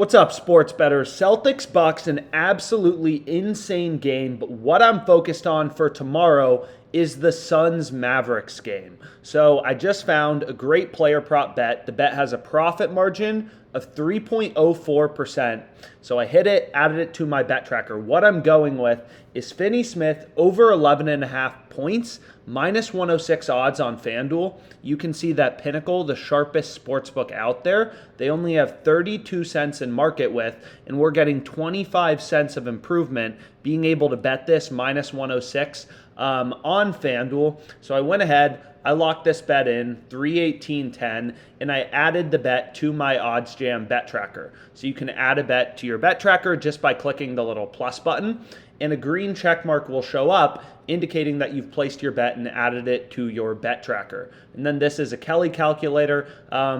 What's up, sports bettors? Celtics Bucks, an absolutely insane game, but what I'm focused on for tomorrow is the Suns Mavericks game. So I just found a great player prop bet. The bet has a profit margin of 3.04%. So I hit it, added it to my bet tracker. What I'm going with is Finney Smith over 11.5 points, minus 106 odds on FanDuel. You can see that Pinnacle, the sharpest sportsbook out there, they only have 32 cents in market with, and we're getting 25 cents of improvement being able to bet this minus 106 on FanDuel. So I went ahead, I locked this bet in 318.10, and I added the bet to my OddsJam bet tracker. So you can add a bet to your bet tracker just by clicking the little plus button, and a green check mark will show up indicating that you've placed your bet and added it to your bet tracker. And then this is a Kelly calculator,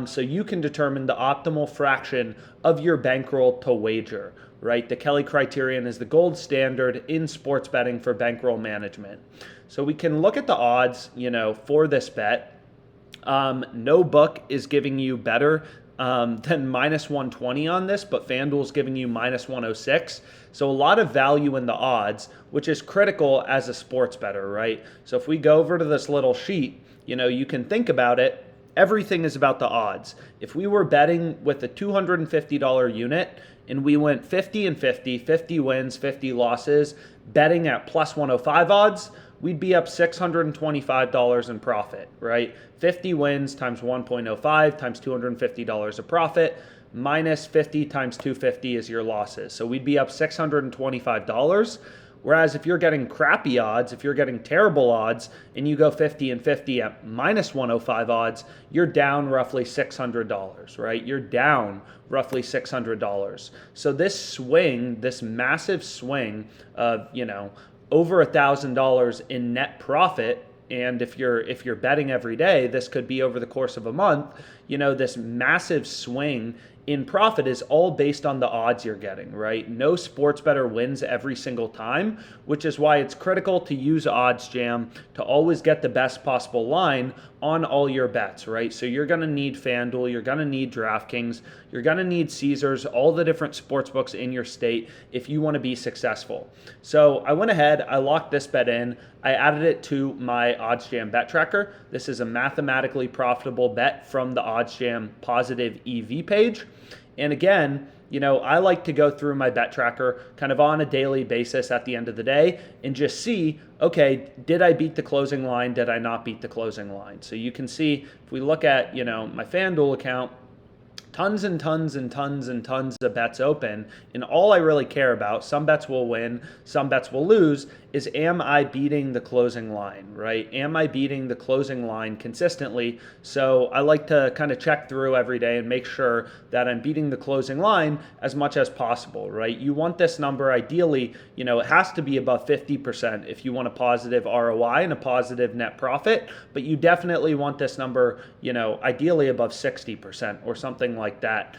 so you can determine the optimal fraction of your bankroll to wager, right? The Kelly criterion is the gold standard in sports betting for bankroll management. So we can look at the odds, for this bet. No book is giving you better than minus 120 on this, but FanDuel's giving you minus 106. So a lot of value in the odds, which is critical as a sports bettor, right? So if we go over to this little sheet, you can think about it. Everything is about the odds. If we were betting with a $250 unit and we went 50 and 50, 50 wins, 50 losses, betting at plus 105 odds, we'd be up $625 in profit, right? 50 wins times 1.05 times $250 of profit, minus 50 times 250 is your losses. So we'd be up $625. Whereas if you're getting crappy odds, if you're getting terrible odds, and you go 50 and 50 at minus 105 odds, you're down roughly $600, right? You're down roughly $600. So this swing, this massive swing of, over $1,000 in net profit, and if you're betting every day, this could be over the course of a month, this massive swing in profit is all based on the odds you're getting, right? No sports bettor wins every single time, which is why it's critical to use OddsJam to always get the best possible line on all your bets, right? So you're going to need FanDuel, you're going to need DraftKings, you're going to need Caesars, all the different sports books in your state if you want to be successful. So I went ahead, I locked this bet in, I added it to my OddsJam bet tracker. This is a mathematically profitable bet from the OddsJam positive EV page. And again, I like to go through my bet tracker kind of on a daily basis at the end of the day and just see, okay, did I beat the closing line? Did I not beat the closing line? So you can see if we look at, my FanDuel account, tons and tons and tons and tons of bets open. And all I really care about, some bets will win, some bets will lose, is am I beating the closing line, right? Am I beating the closing line consistently? So I like to kind of check through every day and make sure that I'm beating the closing line as much as possible, right? You want this number ideally, it has to be above 50% if you want a positive ROI and a positive net profit, but you definitely want this number, ideally above 60% or something like that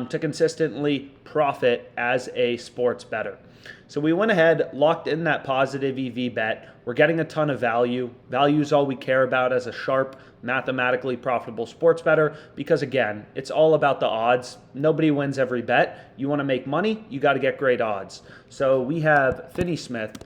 to consistently profit as a sports bettor. So we went ahead, locked in that positive EV bet. We're getting a ton of value. Value is all we care about as a sharp, mathematically profitable sports bettor because, again, it's all about the odds. Nobody wins every bet. You want to make money, you got to get great odds. So we have Finney Smith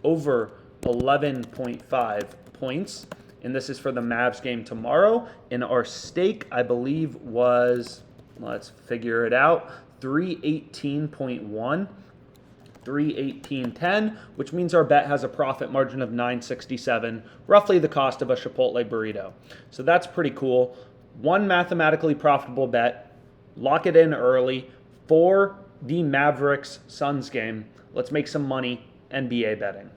over 11.5 points, and this is for the Mavs game tomorrow. And our stake, I believe, was, let's figure it out, 318.1. 318.10, which means our bet has a profit margin of $9.67, roughly the cost of a Chipotle burrito. So that's pretty cool. One mathematically profitable bet. Lock it in early for the Mavericks Suns game. Let's make some money NBA betting.